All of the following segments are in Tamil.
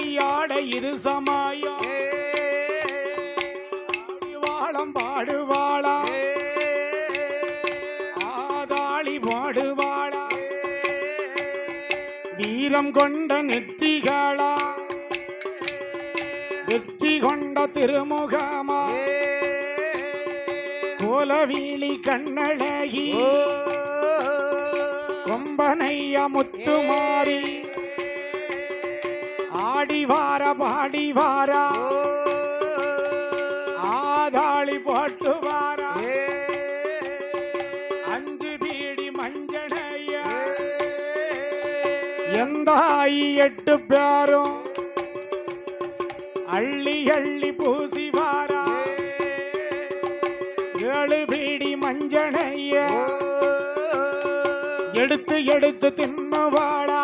விளையாட இது சமாயம் வாழம் பாடுவாளா ஆதாளி பாடுவாளா வீரம் கொண்ட நெற்றிகளா வெற்றி கொண்ட திருமுகமா கோலவீழி கண்ணழகி கொம்பனைய முத்துமாரி ஆடிவார பாடிவாரா ஆதாளி போட்டுவாரா அஞ்சு பீடி மஞ்சளைய எந்த எட்டு பேரும் அள்ளி அள்ளி பூசிவாரா ஏழு பீடி மஞ்சளைய எடுத்து எடுத்து தின்னவாளா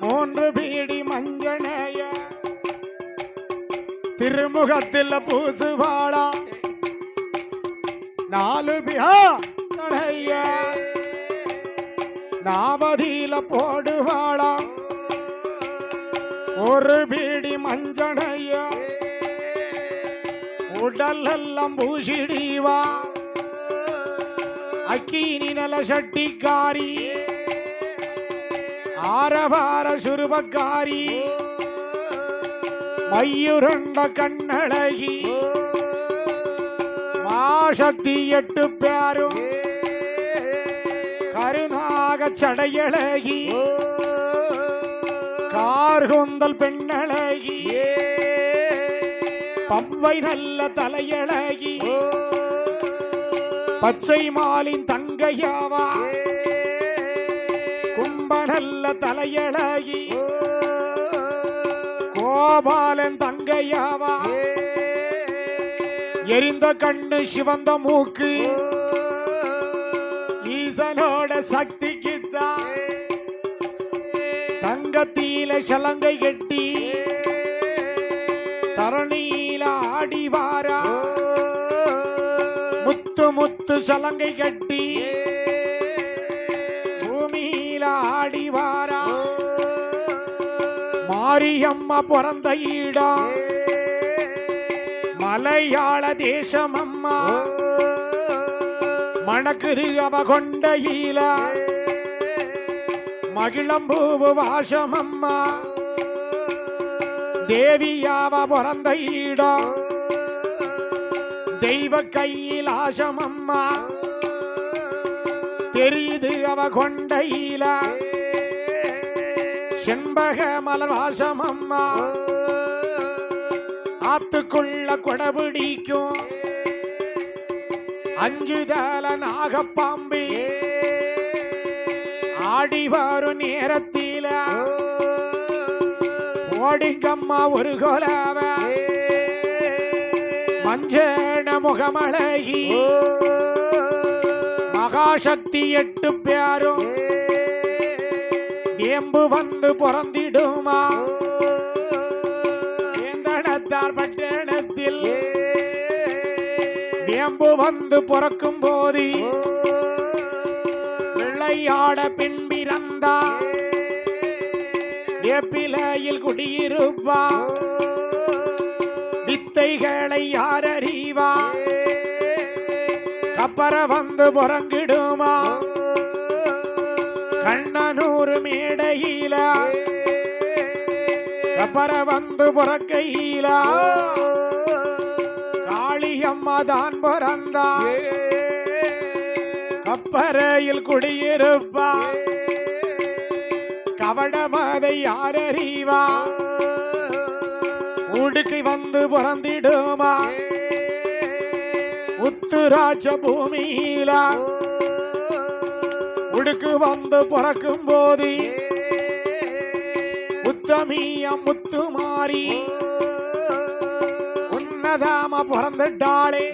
மூன்று பீடி மஞ்சளைய திருமுகத்தில் பூசுவாளா நாலு பீடைய நாவதியில போடுவாளா ஒரு பீடி மஞ்சளைய உடல் எல்லாம் பூசிடிவா அக்கீனி நல சட்டிக்காரி ஆரவார சுருபக்காரி மயூரண்ட கண்ணழகி மாசக்தி எட்டு பேரும் கருநாக சடையழகி கார்கொந்தல் பெண்ணழகி பம்பை நல்ல தலையழகி பச்சை மாலின் தங்கையாவா கும்ப நல்ல தலையழகி கோபாலன் தங்கையாவா எரிந்த கண்ணு சிவந்த மூக்கு ஈசனோட சக்திக்குத்தான் தங்கத்தீல சலங்கை கட்டி தரணியில ஆடிவாரா முத்து முத்து சலங்கை கட்டி பூமியில ஆடிவாரா மாரியம்மா பிறந்த இடம் மலையாள தேசம் அம்மா மணக்குது அவ கொண்ட ஈல மகிழம்பூவு வாசம் அம்மா தேவியாவ பிறந்த இடம் தெய்வ கையில் ஆசம் அம்மா தெரியுது அவ கொண்ட ஈல செண்பக மலர் வாசம் அம்மா ஆத்துக்குள்ள கொடபிடிக்கும் அஞ்சுதல நாகப்பாம்பி ஆடி வரும் நேரத்தில ஓடிங்கம்மா ஒரு கோலாவ மஞ்சன முகமழகி மகாசக்தி எட்டு பேரும் ஏம்பு வந்து பிறந்திடுமா ஏந்தனத்தார் பட்டணத்தில் ஏம்பு வந்து பிறக்கும் போது விளையாட பெண் பிறந்தா வேப்பிலையில் குடியிருப்பா வித்தைகளை யார் அறிவா கப்பர வந்து புறங்கிடுமா கண்ணனூர் மேடையில கப்பர வந்து புறக்கையில காளியம்மா தான் பிறந்தா கப்பரையில் குடியிருப்பா கவடமதை யார் அறிவா உடுக்கி வந்து பிறந்திடுமா உத்துராட்ச பூமியில உடுக்கு வந்து பிறக்கும் போது உத்தமிய முத்துமாரி உன்னதாம பிறந்துட்டாளே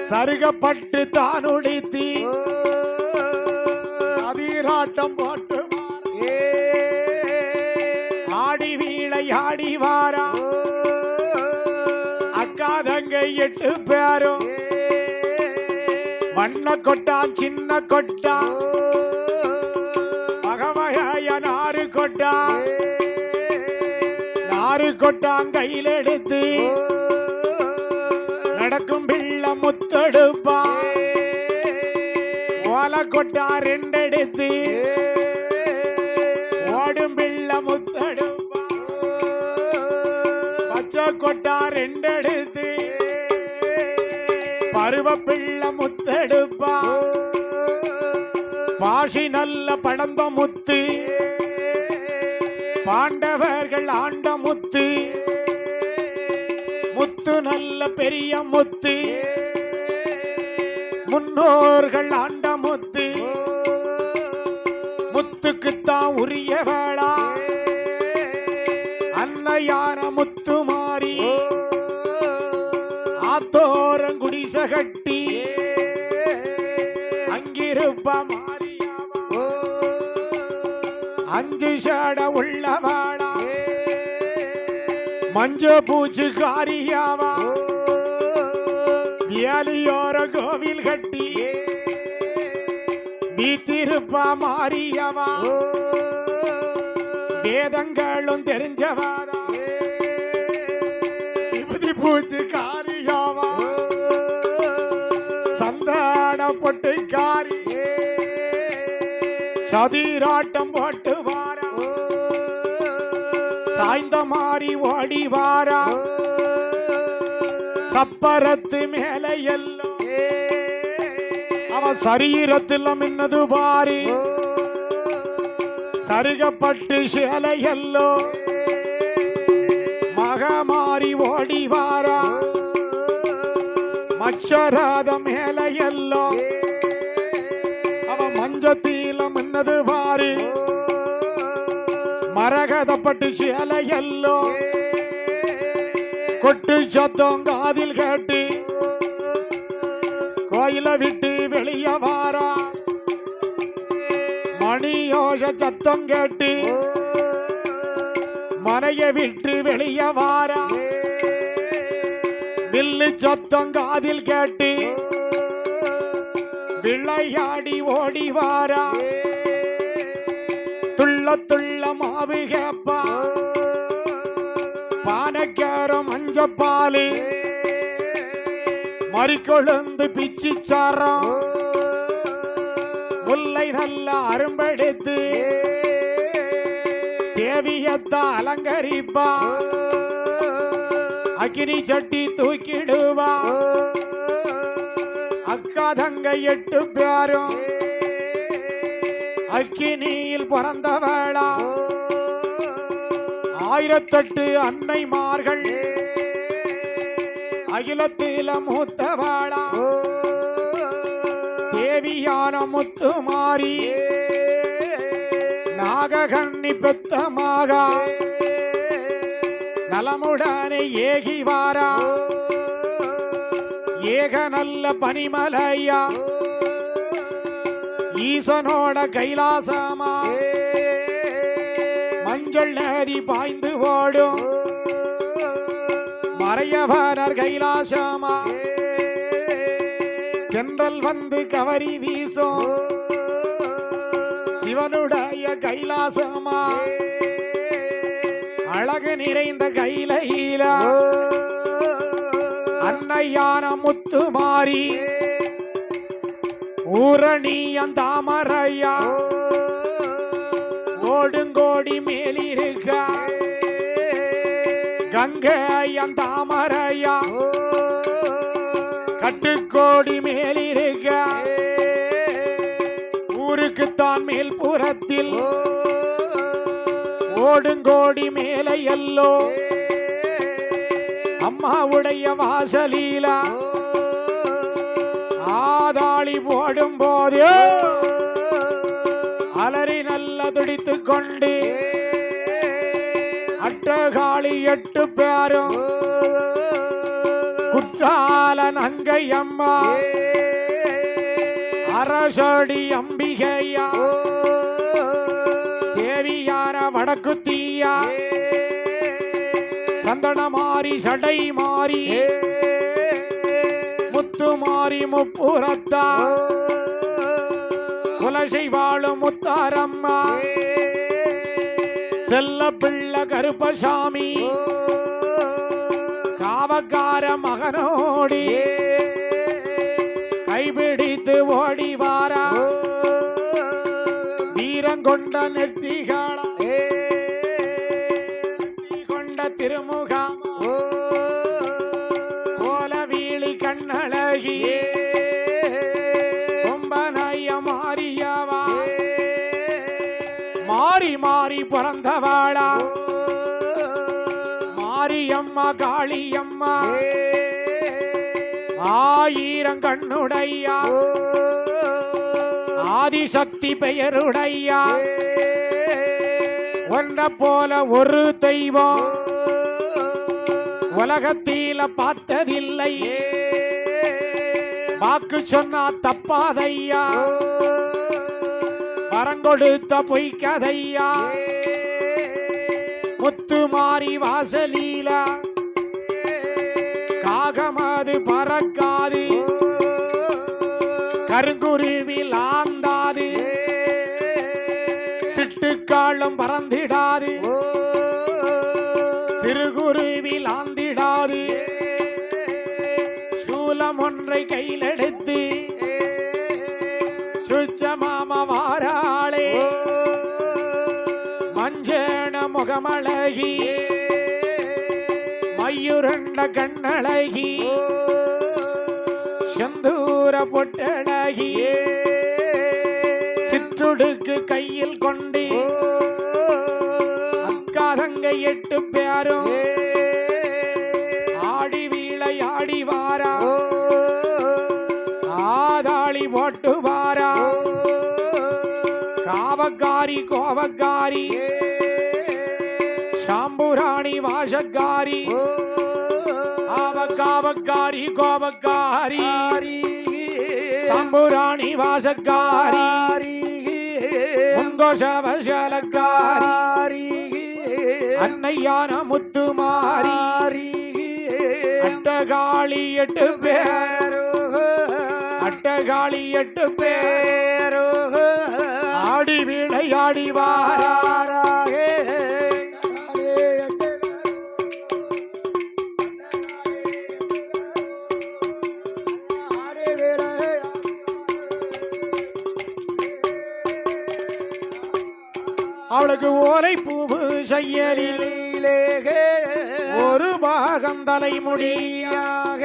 சருகப்பட்டு தான் உடித்தி அதிராட்டம் போட்டு ஆடி வீழை ஆடி வாரா அக்காதங்கை எட்டு பேரும் வண்ண கொட்டான் சின்ன கொட்டான் மகமகாய நாறு கொட்டா நாறு கொட்டான் கையில் எடுத்து நடக்கும் பிள்ளை முத்தெடுப்பா ஓலை கொட்டா ரெண்டெடுத்து ஓடும் பிள்ளை முத்தெடுப்பா பச்சை கொட்டா ரெண்டெடுத்து பருவ பிள்ளை முத்தெடுப்பா பாஷி நல்ல படம்ப முத்து பாண்டவர்கள் ஆண்ட முத்து முத்து நல்ல பெரிய முத்து முன்னோர்கள் ஆண்ட முத்து முத்துக்குத்தான் உரிய வேளா அன்னையான முத்து மாறி ஆத்தோரங்குடிச கட்டி அங்கிருப்ப மாறியாவா அஞ்சு சட உள்ளவாளா மஞ்ச பூச்சு காரியாவா வியாலியோர கோவில் கட்டி வீத்திருப்பா மாறியவா வேதங்களும் தெரிஞ்சவாரா விபதி பூச்சு காரியாவா சந்தான பொட்டு காரி சதிராட்டம் போட்டு வாரா சாய்ந்த மாறி ஓடி வாரா சப்பரத்து மேல எல்லாம் அவ சரீரத்தில் மின்னது பாரு சருகப்பட்டு சேலையல்லோ மகமாறி ஓடி வாரா மச்சராத மேல எல்லோ அவ மஞ்சத்தீல மின்னது பாரு மரகதப்பட்டு சேலையல்லோ கொட்டு சத்தம் காதில் கேட்டு கோயில விட்டு வெளிய வாரா மணியோஷ சத்தம் கேட்டு மனைய விட்டு வெளிய வாரா வில்லு சத்தம் காதில் கேட்டு விளையாடி ஓடி வாரா துள்ள துள்ள மாவு கேப்பா பானக்காரம் மஞ்சப்பாலு மறிக்கொழுந்து பிச்சிச்சாரம் முல்லை நல்ல அரும்பெடுத்து தேவியத்த அலங்கரிப்பா அக்கினி சட்டி தூக்கிடுவா அக்கா தங்க 8 பேரும் அக்கினியில் பிறந்தவளா 1008 அன்னைமார்கள் அகிலத்தில மூத்தவாளா தேவியான முத்து மாறி நாககன்னி பெத்தமாக நலமுடனே ஏகி வாரா ஏக நல்ல பனிமலையா ஈசனோட கைலாசமா மஞ்சள் நதி பாய்ந்து ஓடும் மறையவரர் கைலாசமா தென்றல் வந்து கவரி வீசும் சிவனுடைய கைலாசமா அழகு நிறைந்த கைலையிலா அன்னையான முத்து மாறி ஊரணியன் தாமரையா ஓடுங்கோடி மேலிருக்க கங்கையன் தாமரையா கட்டுக்கோடி மேலிருக்க ஊருக்குத்தான் மேல் புறத்தில் ஓடுங்கோடி மேலே எல்லோ அம்மாவுடைய வாசலீலா ஆதாளி போடும் போது அலறி நல்ல துடித்து கொண்டு அட்டகாளி 8 பேரும் குற்றால நங்கை அம்மா அரசடி அம்பிகையா தேவியான வடக்கு தீயா சந்தன மாறி சடை மாறி முத்து மாறி முப்புறத்தா குலசை வாழும் முத்தாரம்மா செல்ல பிள்ளை கருப்பசாமி காவக்கார மகனோடி கைபிடித்து ஓடி வாரா வீரங்கொண்ட நெற்றிகாலம் கொண்ட திருமுகம் கோலவீழி கண்ணழகி கொம்பனைய மாரியவா மாறி மாறி பிறந்தவாளா மாரியம்மா காளியம்மா ஆயிரம் கண்ணுடையா ஆதிசக்தி பெயருடையா ஒன்ன போல ஒரு தெய்வம் உலகத்தில பார்த்ததில்லை வாக்கு சொன்னா தப்பாதையா வரங்கொடுத்த பொய்க்கதையா முத்து மாறி வாசலீல காகமாது பறக்காது கருங்குருவில் ஆந்தாது சிட்டுக்காலம் பறந்திடாது சிறுகுருவில் ஆந்திடாது சூலம் ஒன்றை கையிலெடுத்து சுச்சமாம வாராளே மஞ்சன முகமழகி மயூரண்ட கண்ணழகி செந்தூர பொட்டழகி சிற்றுடுக்கு கையில் கொண்டு அக்காதங்கை 8 பேரும் ஆடி வீளை ஆடி வாரா ஆதாளி போட்டு வாரா காவக்காரி கோவக்காரி சாம்புராணி வாசக்காரி காவக்காரி கோவக்காரி சாம்புராணி வாசக்காரி முங்கோஷவசலக்காரி அன்னையான முத்துமாரி அட்டகாளி 8 பேர் அட்டகாளி 8 பேர் ஆடி விளையாடி வாராரே அவளுக்கு ஓலை பூவு செய்யலிலே ஒரு பாகம் தலைமுடியாக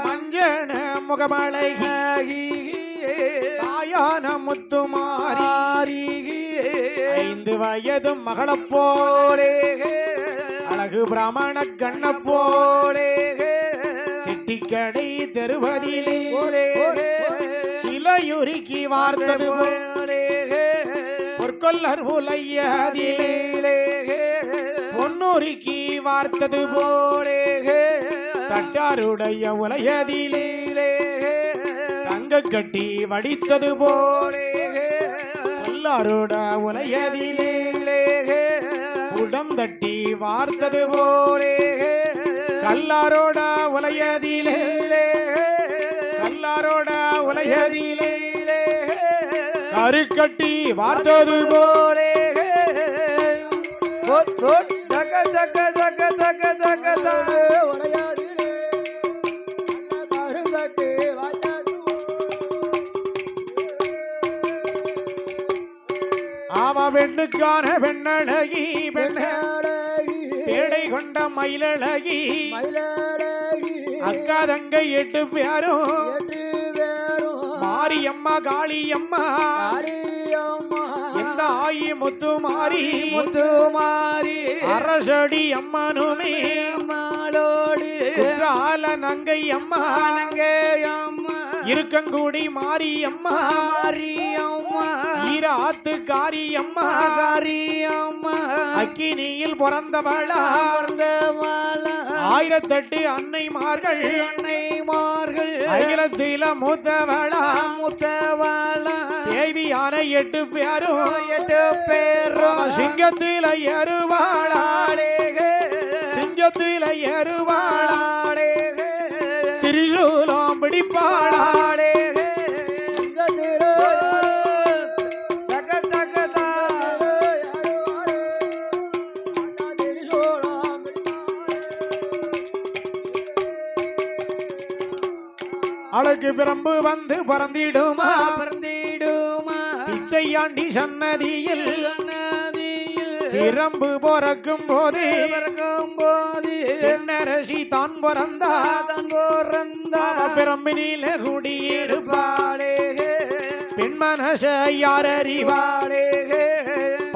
மஞ்சன முகமழகி தாயான முத்துமாரி 5 வயது மகளப்போலே அழகு பிராமண கண்ணப்போலே செட்டிக்கடை தெருவதிலே சிலையுருக்கி வார்த்தது போலே பொற்கொல்லர் உலையதிலே பொன்னுருக்கி வார்த்தது போலே தட்டாருடைய உலையதிலே தங்க கட்டி வடித்தது போலே எல்லாரோட உலையதிலே உடம் தட்டி வார்த்தது போலே கல்லாரோட உலையதிலே கல்லாரோட உலையதிலே கருக்கட்டி வார்த்தது போலே தக்க தக்க தக்க தக்க தக்க ஆமா பெண்ணுக்கான பெண்ணழகி பேடை கொண்ட மயிலழகி அக்கா தங்கை 8 பேரும் மாரியம்மா காளியம்மா எந்த ஆயி முத்துமாரி அரசடி அம்மனுமே குற்றால நங்கை அம்மா இருக்கங்குடி மாரியம்மா ஈராத்து காரியம்மா அக்கினியில் பிறந்தவளா 1008 அன்னைமார்கள் அகிலத்தில மூத்தவளா தேவியான 8 பேரும் சிங்கத்தில ஏறுவாளே சிங்கத்தில ஏறுவாளே திரிசூலம் பிடிப்பாளே அழகு பிரம்பு வந்து பறந்திடுமா பறந்திடுமா பிச்சையாண்டி சன்னதியில் பிரம்பு பிறக்கும் போது பெண்ணரசி தான் பிறந்தா பிரம்பினில குடியிருப்பாளே பெண் மனச யார் அறிவாளே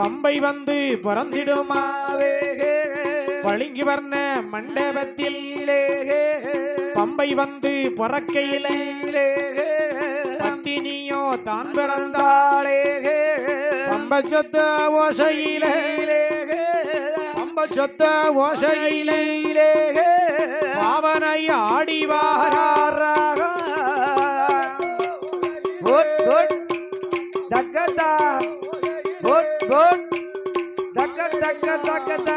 பம்பை வந்து பிறந்திடுமாவே பளிங்கு வர்ண மண்டபத்தில் பம்பை வந்து பிறக்கையிலே பத்தினியோ தான் பிறந்தாளே பம்ப சொத்த ஓசையிலே பம்ப சொத்த ஓசையிலே பாவனை ஆடிவாராக தக்கதா போட் போட் தக்க தக்க தக்கதா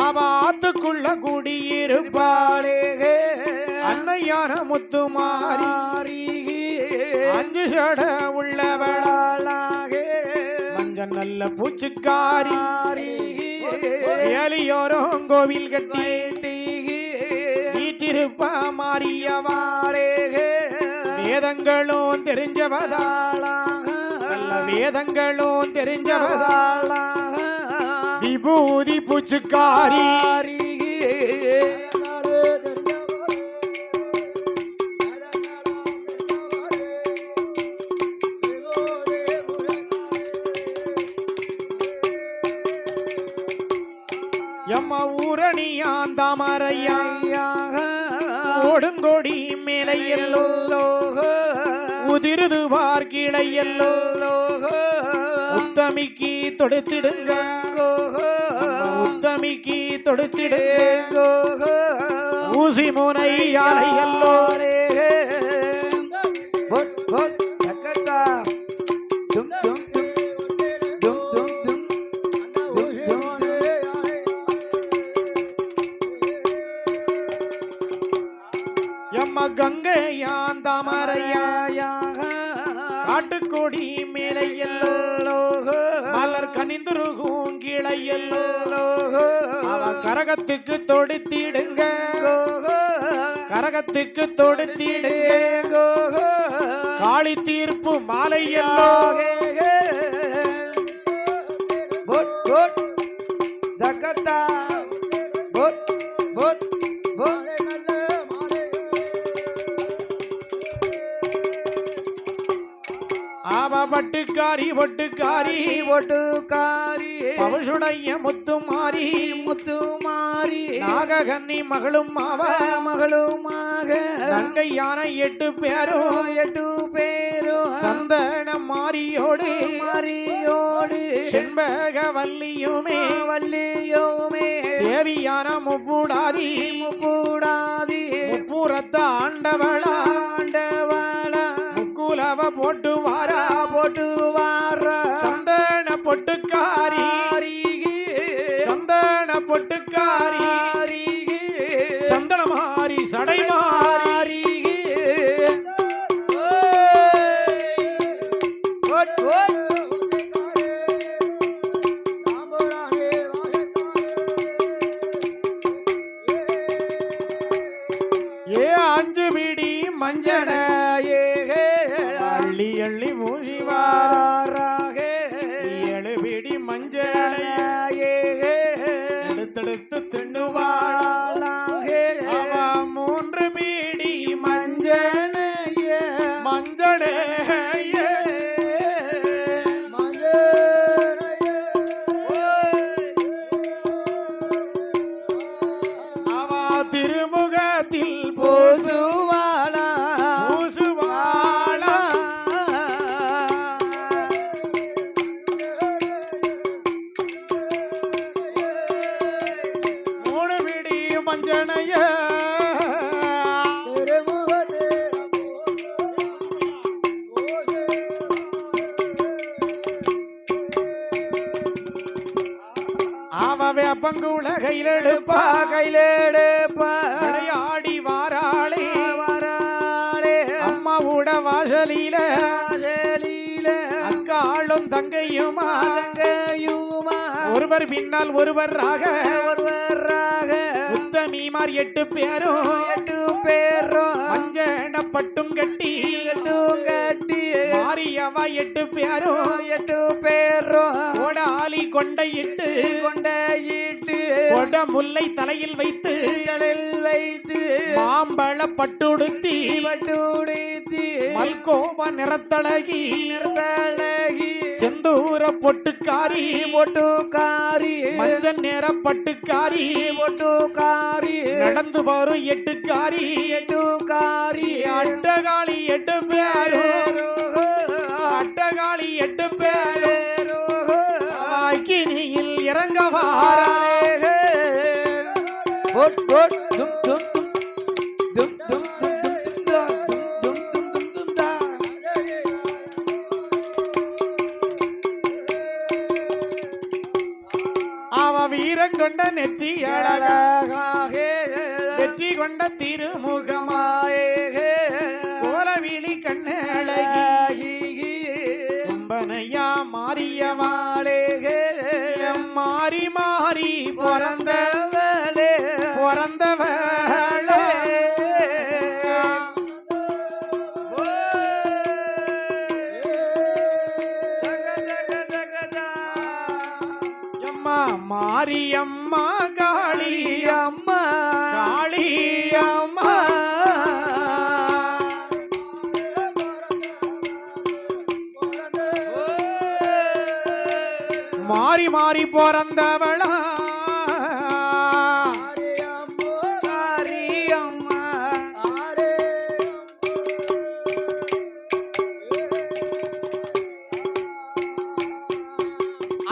ஆவாத்துக்குள்ள குடியிருப்பாளே அன்னையான முத்துமாரி அஞ்சு சட உள்ளவளாக மஞ்சள் நல்ல பூச்சுக்காரி ஏலியோரும் கோவில் கட்டி வீட்டிருப்ப மாறியவாளே வேதங்களும் தெரிஞ்சவதாளாக நல்ல வேதங்களும் தெரிஞ்சவதாளாக விபூதி பூச்சுக்காரி எம்ம ஊரணியான் தாமரையாக ஓடுங்கொடி மேலையல்லோ உதிருது பார்க்கிளையல்லோ உத்தமிக்கு தொடுத்திடுங்க உத்தமிக்கு தொடுத்திடுங்க ஊசி முனை யாழையல்லோ எம்ம கங்கையான் தாமரையாக காட்டுக்கொடி மேலையல்லோ மலர் கனிந்துருகும் கிளையல்லோ அவ கரகத்துக்கு தொடுத்திடுங்க கரகத்துக்கு தொடுத்திடுங்க காளி தீர்ப்பு மாலையல்லோ தக்கத்தா போட் போட் போட் ஆவ பட்டுக்காரி ஒட்டுக்காரி ஒட்டுக்காரி பவுசுடைய முத்துமாரி முத்துமாரி நாககன்னி மகளும் மகளுமாக தங்கையான 8 பேரும் சந்தன மாரியோடு செண்பக வல்லியுமே தேவியான முப்பூடாதி முப்பூரத்த ஆண்டவளா முக்குலவ போட்டு வாரா சந்தன பொட்டுக்காரி சந்தன மாறி சடை மாறி ஏ 5 பிடி மஞ்சன அள்ளி அள்ளி மூழ்கி வாராக 7 பிடி மஞ்சள் எடுத்தெடுத்து தின்னுவாளாக 3 பிடி மஞ்சள் அவ திருமுகத்தில் பூசுவாளா மஞ்சனைய அவவே பங்குல கையிலெடுப்பா விளையாடி வாராளே அம்மாவோட வாசலில அக்காளும் தங்கையுமா ஒருவர் பின்னால் ஒருவராக உத்தமிமார் 8 பேரும் 8 பேரும் மஞ்சன பட்டும் கட்டி கட்டி மாரியவ 8 பேரும் 8 பேரும் கோடாலி கொண்டையிட்டு கொட முல்லை தலையில் வைத்து மாம்பழ பட்டுடுத்தி மல்கோப நிறத்தழகி செந்தூர பொட்டுக்காரி மஞ்சள் நேர பட்டுக்காரி நடந்து வரும் 8 காரி அட்டகாளி 8 பேரும் அட்டகாளி 8 பேரும் அக்கினியில் இறங்கவாரா அவ வீரம் கொண்ட நெற்றி அழகாக வெற்றி கொண்ட திருமுகமாயே கோலவிழி கண்ணழகி கும்பனையா மாரியவாளே மாறி மாறி பிறந்தவளே அம்மா மாரியம்மா காளியம்மா காளியம்மா மாறி மாறி பிறந்தவளா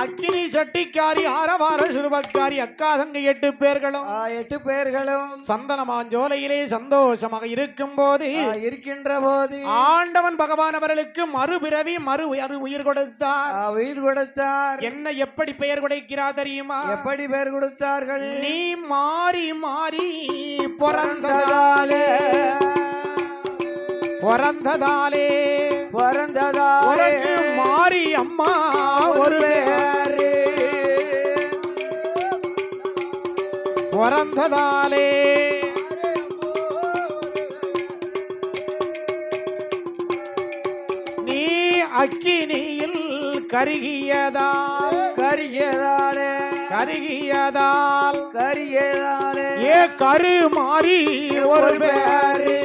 அக்கினி சட்டிக்காரி ஆரவார சிறுவக்காரி அக்கா தங்கை 8 பேர்களும் 8 பேர்களும் சந்தனமாஞ்சோலையிலே சந்தோஷமாக இருக்கும் போது இருக்கின்ற போது ஆண்டவன் பகவான் அவர்களுக்கு மறுபிறவி உயிர் கொடுத்தார் என்ன எப்படி பெயர் கொடுக்கிறார் தெரியுமா எப்படி பெயர் கொடுத்தார்கள் நீ மாறி மாறி பிறந்ததாலே உனக்கு மாறி அம்மா ஒரு பேரு பிறந்ததாலே நீ அக்கினியில் கருகியதால் ஏ கரு மாறி ஒரு பேரு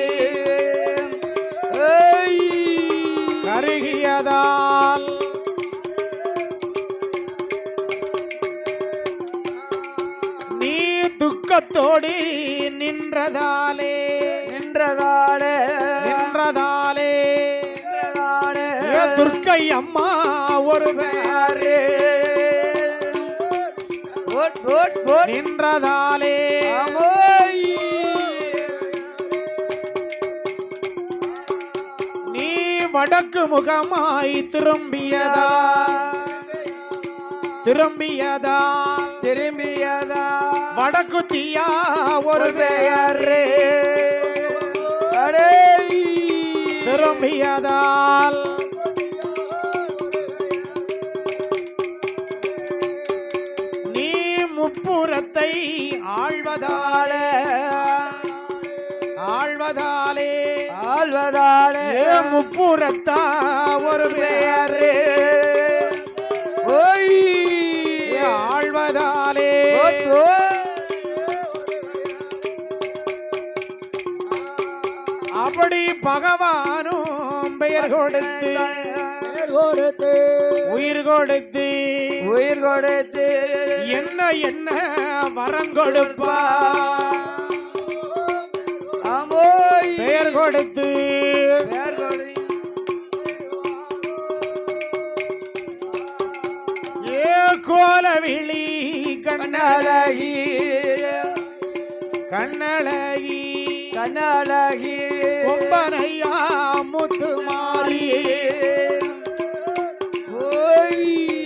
கருகியதால் நீ துக்கத்தோடு நின்றதாலே ஏ துர்க்கை அம்மா ஒரு பேரு நின்றதாலே நீ வடக்கு முகமாய் திரும்பியதா வடக்கு தீயா ஒரு பேரு திரும்பியதால் நீ முப்புறத்தை ஆழ்வதாலே முப்புறத்தா ஒரு பேரு ஆழ்வதாலே அப்படி பகவானும் பெயர் கொடுத்து உயிர் கொடுத்து என்ன என்ன வரம் கொடுப்பா பெயர் கொடுத்து ஏ கோலவிழி கண்ணழகி கொம்பனையா முத்துமாரி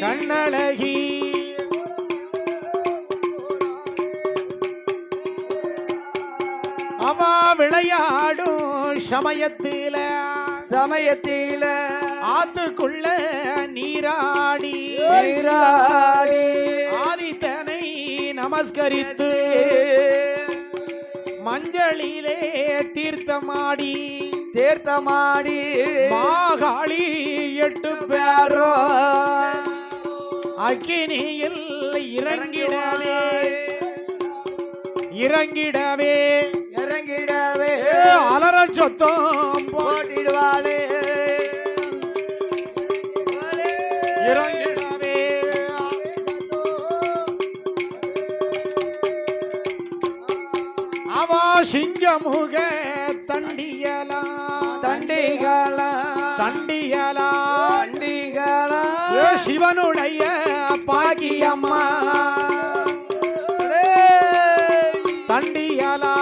கண்ணழகி அவ விளையாடும் சமயத்தில ஆத்துக்குள்ள நீராடி ஆதித்தனை நமஸ்கரித்து மஞ்சளிலே தீர்த்தமாடி மாகாளி 8 பேரோ அக்கினியில் இறங்கிடவே அலற சொத்தம் போட்டிடுவாளே இறங்கிடவே அவா சிங்கமுக தண்டியலா சிவனுடைய பாக்கியம்மா தண்டியலா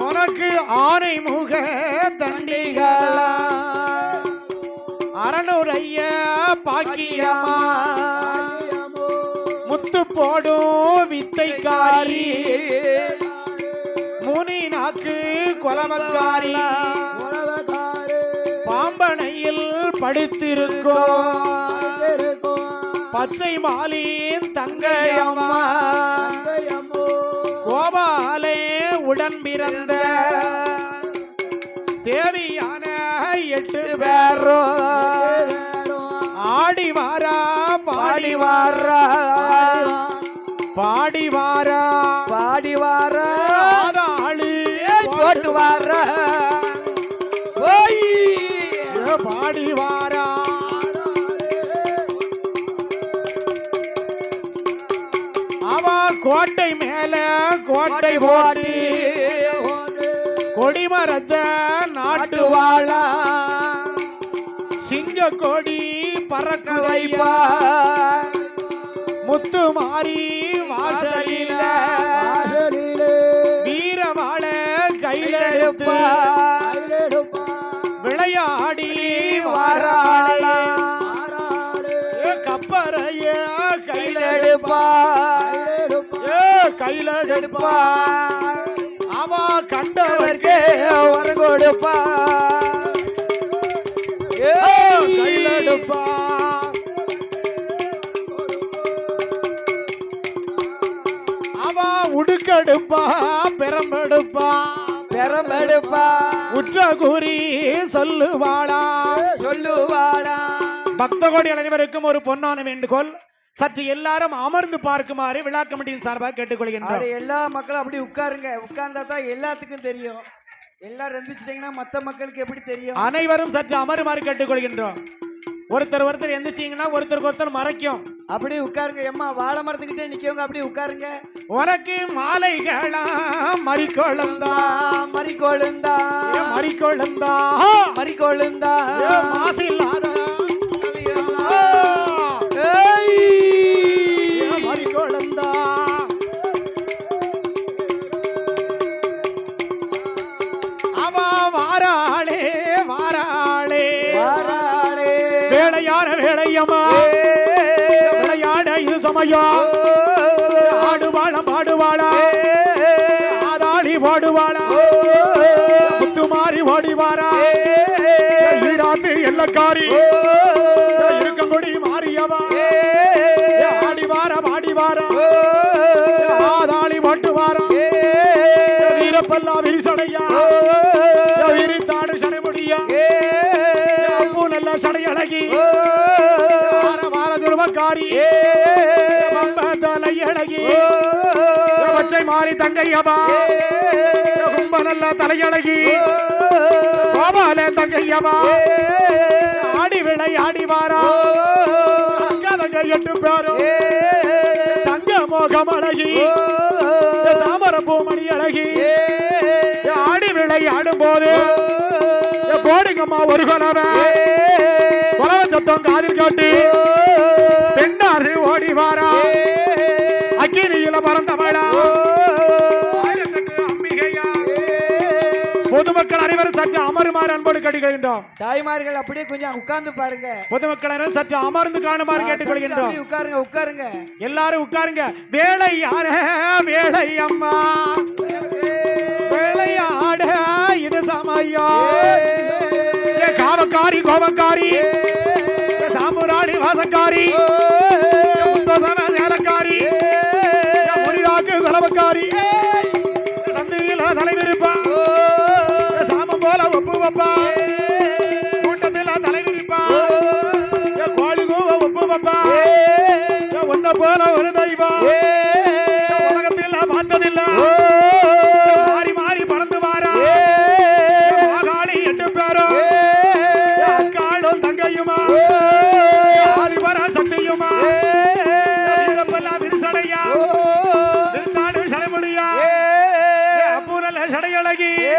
உனக்கு ஆனை முக தண்டிகளா அரணுரைய பாக்கியம்மா முத்து போடும் வித்தைக்காரி முனி நாக்கு கொலவக்காரி பாம்பனையில் படுத்திருக்கும் பச்சை மாலின் தங்கையம்மா கோபாலே உடன் பிறந்த தேவியான 8 பேரோ ஆடி வாரா பாடி வாரா ஆதாளு போட்டு வார பாடி வாரா அவா கோட்டை மேல கோட்டை போட்டு கொடிமரத்த நாட்டு வாழா சிங்க கொடி பறக்க வைப்பா முத்து மாறி வாசலில வீரவாழ கையில எடுப்பா விளையாடி வாராளா கப்பறைய கையில எடுப்பா அவா கண்டவர்க்கே வர கொடுப்பா கையில எடுப்பா அவா உடுக்கெடுப்பா பெரம்பெடுப்பா உற்ற கூறி சொல்லுவாளா பக்த கோடி அனைவருக்கும் ஒரு பொன்னான வேண்டுகோள். சற்று எல்லாரும் அமர்ந்து பார்க்குமாறு விழா கமிட்டியின் சார்பாக கேட்டுக்கொள்கின்றோம். எல்லா மக்களும் அப்படி உட்காருங்க. உட்கார்ந்தா தான் எல்லாத்துக்கும் தெரியும். எல்லாரும் எந்திரிச்சிட்டீங்கன்னா மத்த மக்களுக்கு எப்படி தெரியும்? அனைவரும் சற்று அமருமாறு கேட்டுக்கொள்கின்றோம். ஒருத்தர் எந்திரிச்சீங்கன்னா ஒருத்தருக்கு மறைக்கும். அப்படி உட்காருங்க. எம்மா வாழை மரத்துக்கிட்டே நிக்கவங்க அப்படி உட்காருங்க. உனக்கு மாலைகளா மறிக்கொழுந்தா மாசில்லாத மறிக்கொழுந்தா அவா வாராளே வேளையம்மா விளையாட இது சமயம் பாடுவாளா ஆதாளி பாடுவாளா முத்துமாரி ஓடிவாரா ஈராத்து எல்லக்காரி இருக்கங்கொடி மாறியவா ஆடிவாரா ஆதாளி ஓட்டுவாரா வீரப்பல்லா விரிசடையா விரித்தாடு சடை முடியா நல்ல சடை அழகி துருவக்காரி தலை அழகி பச்சை மாறி தங்கையவா கும்ப நல்ல தலையழகி கோபால தங்கையவா ஆடி விளையாடி வாரா தங்கை 8 பேரும் தங்க மோகம் அழகி தாமர பூமணி அழகி ஆடி விளையாடும் போது போடுங்கம்மா ஒரு கொலவை சத்தம் காதில் காட்டி பெண்ணாறு ஓடி வாரா அக்கினியில பறந்தவளா அம்பிகையா பொதுமக்கள் அனைவரும் சற்று அமருமாறு அன்போடு கேட்டுக்கொள்கின்றோம். தாய்மார்கள் அப்படியே கொஞ்சம் உட்கார்ந்து பாருங்க. பொதுமக்கள் அனைவரும் சற்று அமர்ந்து காணுமாறு கேட்டுக்கொள்கின்றோம். உட்காருங்க எல்லாரும் உட்காருங்க. வேலை அம்மா வேலையாட இது சமயம் காவக்காரி கோபக்காரி சாம்புராணி வாசக்காரி சேலக்காரி அழகி